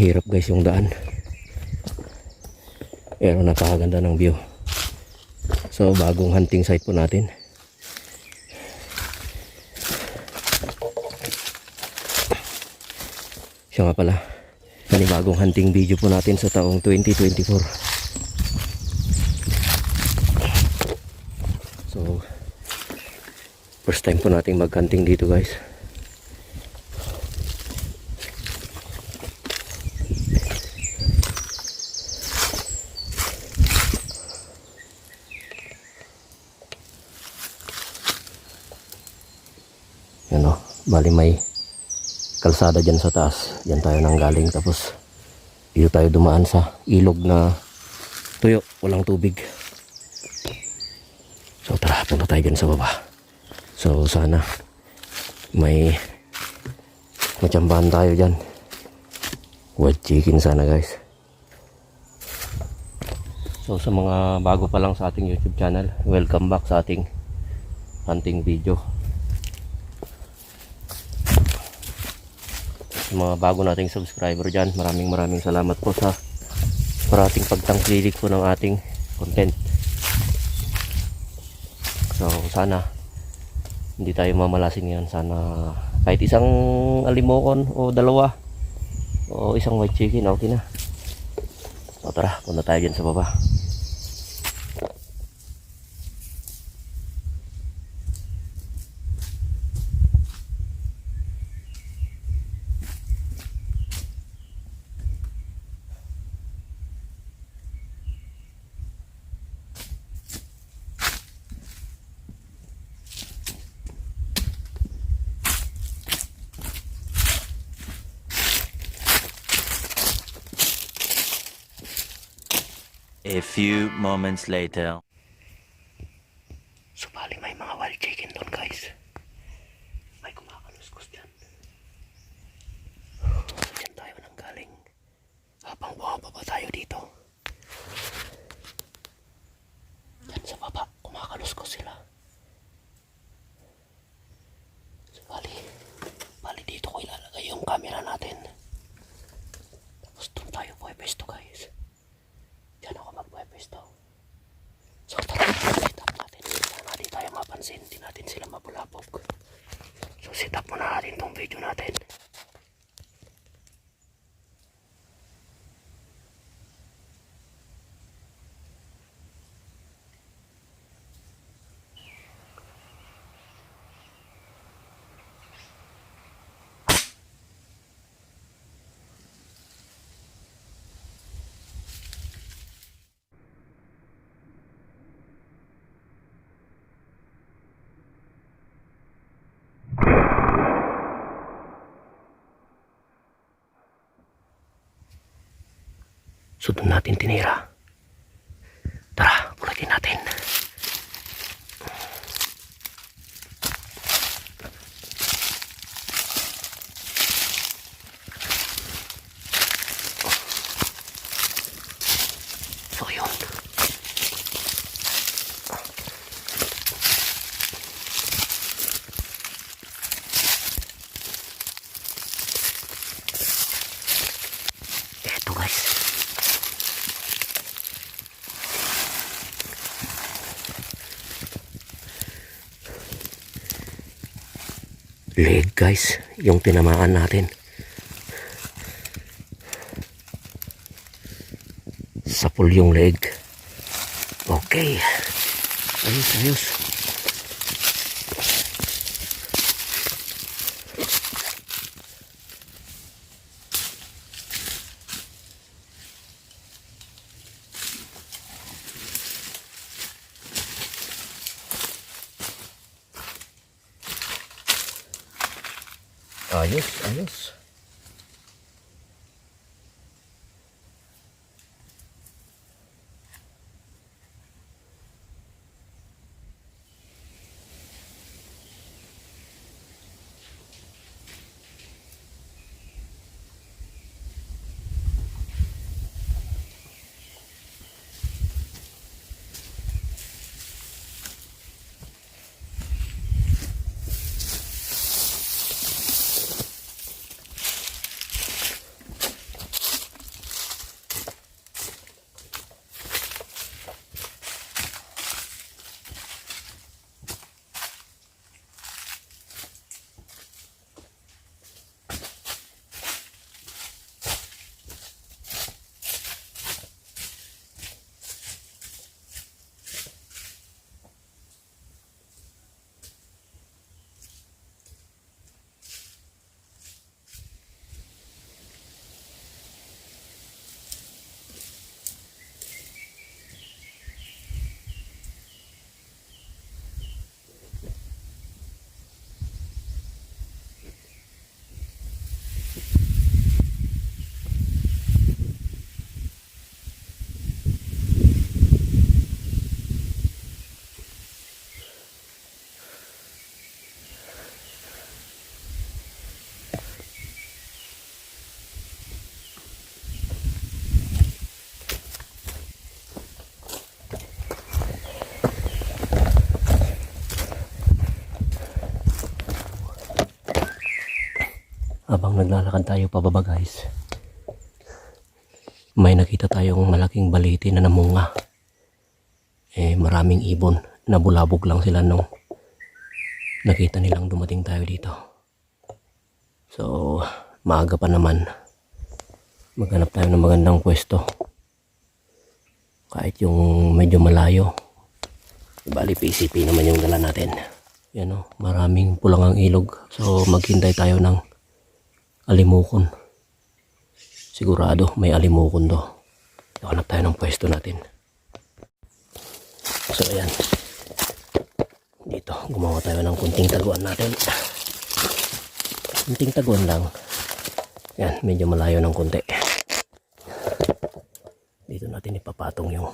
mahirap guys yung daan, pero napakaganda ng view. So bagong hunting site po natin. Siya nga pala, panibagong hunting video po natin sa taong 2024. So first time po nating mag-hunting dito guys. Yan o, bali may kalsada dyan sa taas. Dyan tayo nang galing, tapos dito tayo dumaan sa ilog na tuyo, walang tubig. So tara, punta tayo dyan sa baba. So sana may matsambahan tayo dyan. Wild chicken sana guys. So sa mga bago pa lang sa ating YouTube channel, welcome back sa ating hunting video. Mga bago nating subscriber dyan, maraming salamat po sa parating pagtangkilik po ng ating content. So sana hindi tayo mamalasin yan. Sana kahit isang alimokon o dalawa o isang white chicken, okay na. So tara, punta tayo dyan sa baba. A few moments later. So bali may mga wild chicken doon guys. May kumakaluskos dyan. So dyan tayo nang galing. Habang bumababa tayo dito, dyan sa baba kumakaluskos sila. So bali dito ko ilalagay yung camera natin. Tapos doon tayo pwesto guys. Diyan ako magpwesto. So tara, set up natin. Sana di tayo mapansin, di natin sila mapulapog. So set up muna natin tong video natin. So doon natin tinira. Tara, ulitin natin. So yun. Eto guys. Leg guys, yung tinamaan natin. Sapul yung leg. Okay. Ayos. Ayos. habang naglalakad tayo pababa guys, may nakita tayong malaking baliti na namunga. Maraming ibon. Nabulabog lang sila nung nakita nilang dumating tayo dito. So, maaga pa naman. Maghanap tayo ng magandang pwesto. Kahit yung medyo malayo. Bali, PCP naman yung dala natin. Yan o, maraming pulang ang ilog. So, maghintay tayo ng alimukon. Sigurado may alimukon do. Hanap tayo ng pwesto natin. So ayan. Dito gumawa tayo ng kunting taguan natin. Kunting taguan lang. Yan, medyo malayo ng kunti. Dito natin ipapatong yung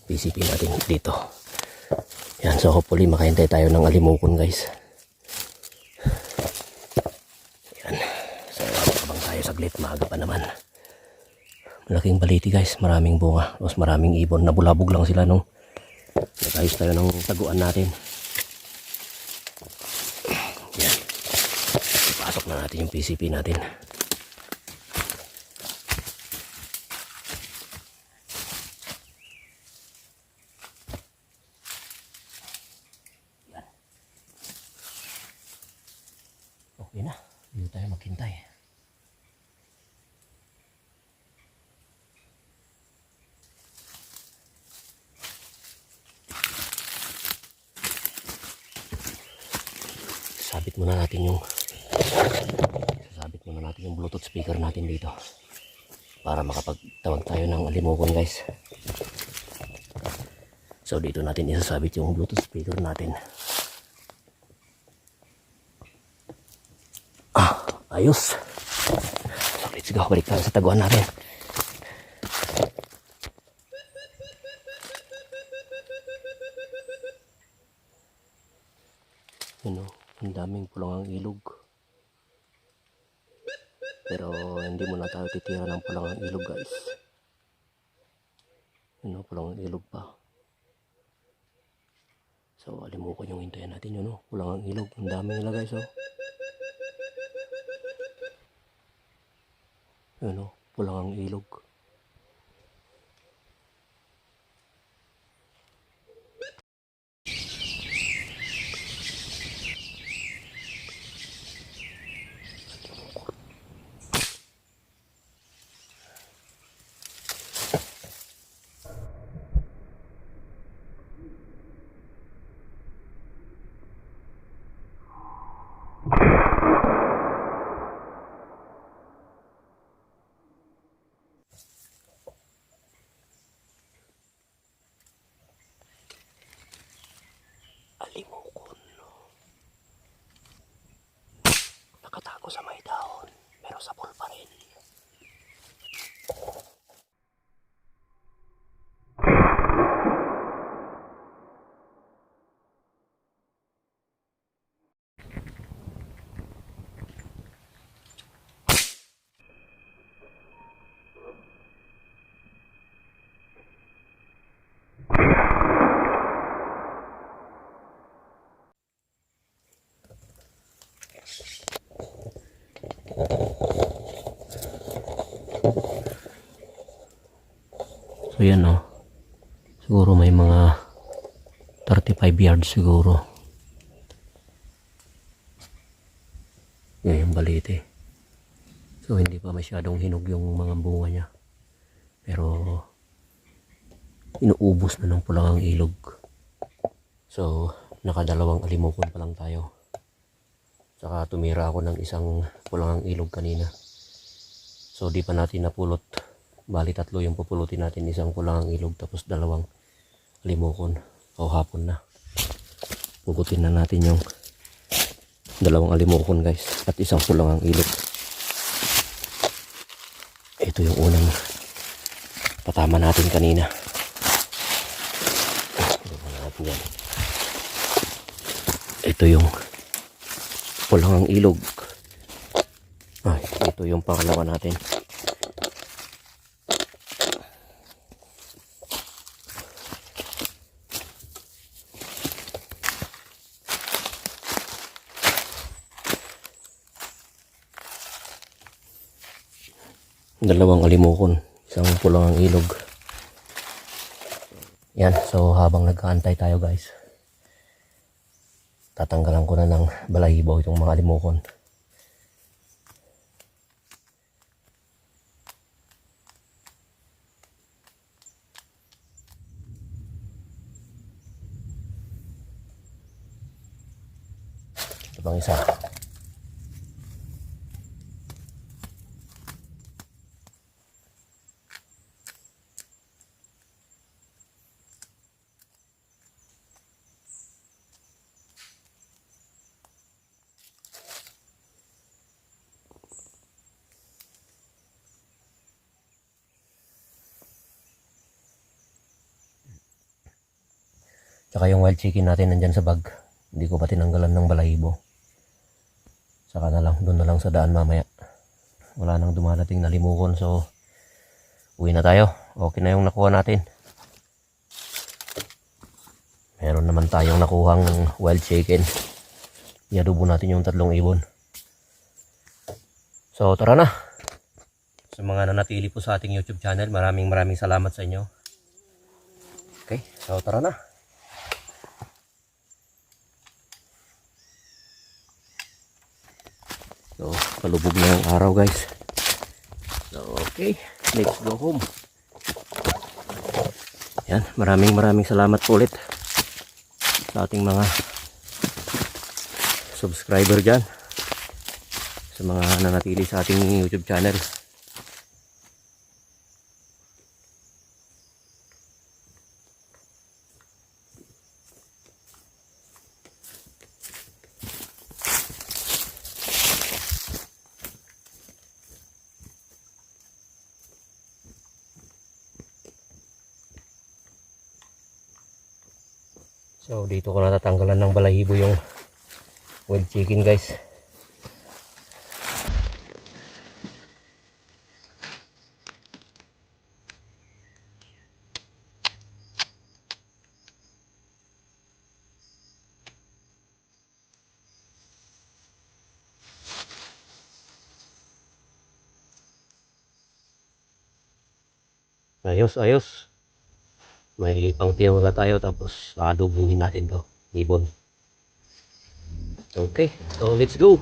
PCP natin dito. Yan, so hopefully makahintay tayo ng alimukon guys. Yan. So habang tayo saglit, maaga pa naman. Malaking baliti guys, maraming bunga, tapos maraming ibon. Nabulabog lang sila nung nag-ayos tayo ng taguan natin. Yan. Ipasok na natin yung PCP natin. Yan. Okay na, dito tayo maghintay. Sasabit muna natin yung Bluetooth speaker natin dito para makapagtawag tayo ng alimukon guys. So dito natin isasabit yung Bluetooth speaker natin. Ayos. So let's go, balik tayo sa taguan natin. Yun o, ang daming pulang ang ilog. Pero hindi muna tayo titira ng pulang ang ilog guys. Yun o, pulang ang ilog pa. So alimukon yung hintayin natin yun o, pulang ang ilog. Ang dami nila guys o. Yun o, pulang ang ilog. Alimukon. Nakatago sa may dahon, pero sapol pa rin. So yan o. Siguro may mga 35 yards siguro. Yan yung balite. So hindi pa masyadong hinog yung mga bunga niya. Pero inuubos na ng pulang ang ilog. So nakadalawang alimukon pa lang tayo. Saka tumira ako ng isang pulang ang ilog kanina. So di pa natin napulot. Bali 3 yung pupulutin natin, isang pulang ang ilog tapos 2 alimukon. O hapon na. Pulutin na natin yung 2 alimukon guys at isang pulang ang ilog. Ito yung unang patama natin kanina. Ito yung pulang ang ilog. Ito yung pangalawa natin. Dalawang alimukon, isang pulang ang ilog. Yan, so habang nagkaantay tayo guys, tatanggalan ko na ng balahibo itong mga alimukon. Ito pang isa. Tsaka yung wild chicken natin nandyan sa bag. Hindi ko pa tinanggalan ng balahibo. Saka na lang, doon na lang sa daan mamaya. Wala nang dumadating na limukon, so uwi na tayo. Okay na yung nakuha natin. Meron naman tayong nakuhang wild chicken. Iadobo natin yung 3 ibon. So tara na. Sa mga nanatili po sa ating YouTube channel, maraming salamat sa inyo. Okay, so tara na. So, palubog na yung araw guys. So, okay. Let's go home. Yan, maraming salamat po ulit sa ating mga subscriber dyan. Sa mga nanatili sa ating YouTube channel. So dito ko natatanggalan ng balahibo yung wild chicken guys. Ayos. May pangtiyaga tayo tapos adobuhin natin to ibon. Okay, so let's go.